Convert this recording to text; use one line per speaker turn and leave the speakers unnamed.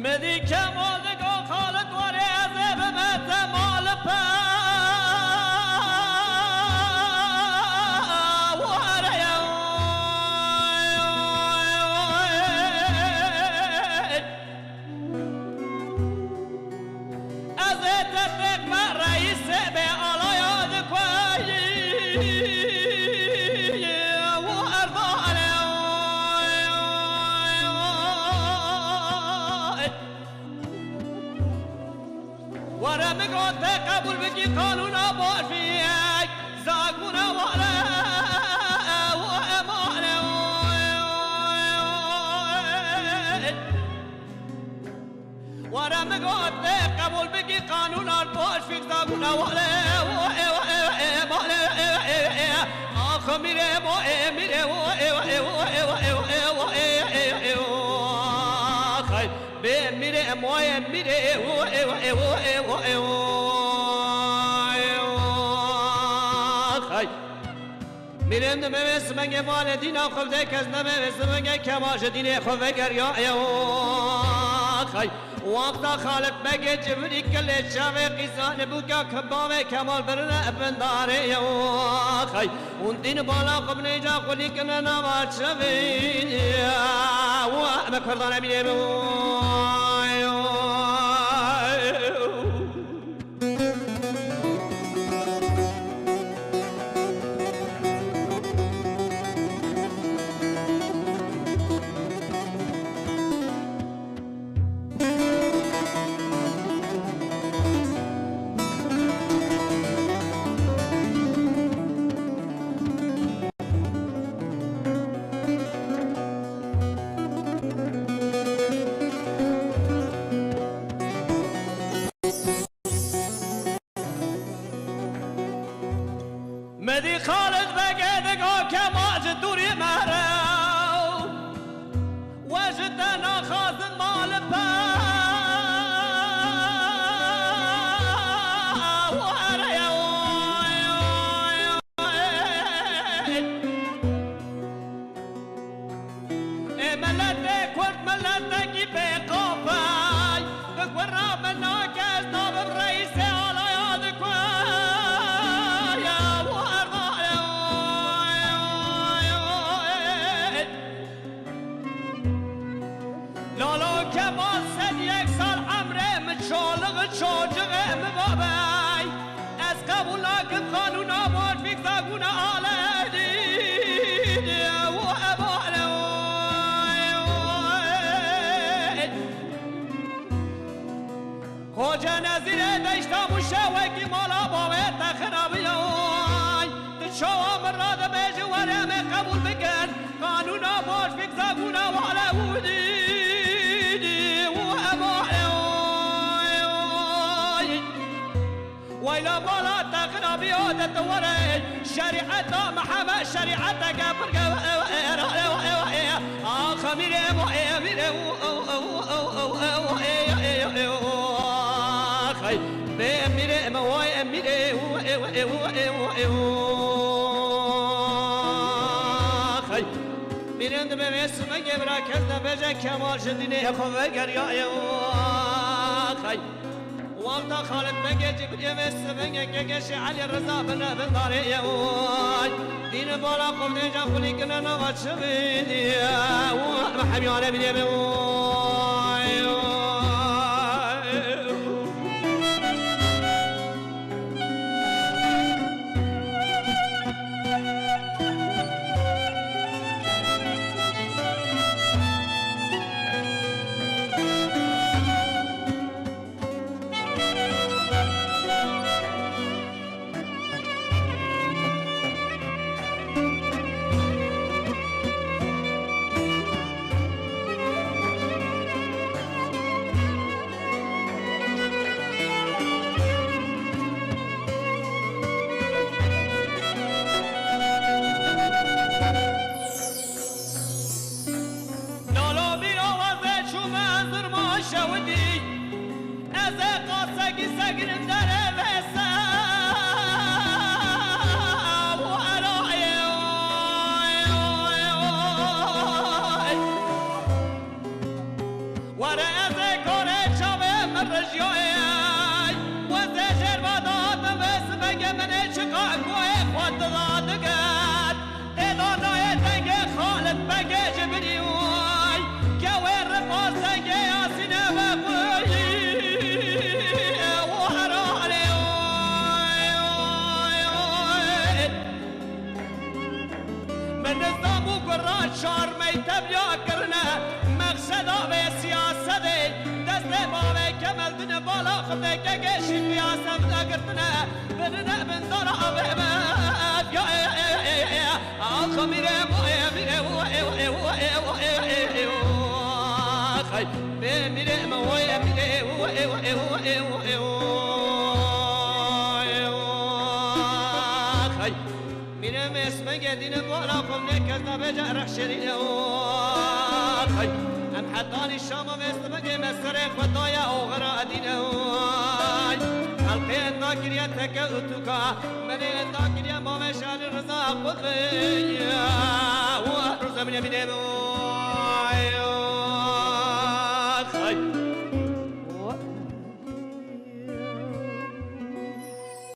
مدی کمال دگاه خالد واره از ابمت مال پا قبول بگی قانون آباد فیک زاگون آواله و امانه ورم گفت قبول بگی قانون آباد فیک زاگون آواله و امانه آخه میره و میره و به میره موی میره میرم نمیست منگه والدین خفته کس نمیست منگه کماش دین خفته گریا خی وقتا خالق مگه جبری کل شاوه قیسان بوکا کباوه کمال برنه ابنداره خی اون دین بالا خب نیجا خلی کنه نوات شوید و مکردانه بینه مدی خالد بگه دگاه که ماج دوری مرو وجدنا خاز مال پا ملت کرد ملت کی به قافای بقرا مناکز ناب رئیس علایات لالا که با سد یک سال عمرم چالق چاجقم بابای از قبول نکن قانون آباد فیک زاگون آله دیده و اباله خوجه نزیره دشتا مشوکی مالا باوید تخرابی شوا مراد بجوارم قبول بکن قانون آباد فیک زاگون آله بودی ويلا بالا تقربي عودة وري شريعة محمد شريعة قبر خميري مؤمري خي بأمري مؤمري خي میرند به اسم گبرا کرده بجه کمال شدینه خواه گریا خی وقتا خالد بگه جبریه بسته بگه گگش علی رضا بنا بنداره دین بالا قم دیجا خلی کنه نوات شویدی محمیانه بیده What جای وزجر بداد بس بگه من چقا کوه خود دادگت دانای تنگ خالد بگه جبری وای که ور پاسنگه آسینه بقوی و هرالی من نظامو قرآن شار میتب یا کرنه مقصد آوه سیاست دست باوه کمل دن بالا خبه که گشی قیاسم نگرتنه بنه بندار آوه بد یا آخا میره میره خی میره خی میرم اسم گدین بالا خم نکز نبجا رخشرین خی ام حتانی شام اسم گه مسر خدای اوغرا دین حلقه ناکریه تک اتوکا منی ناکریه مامشان رضا قدری و روز من بینم خی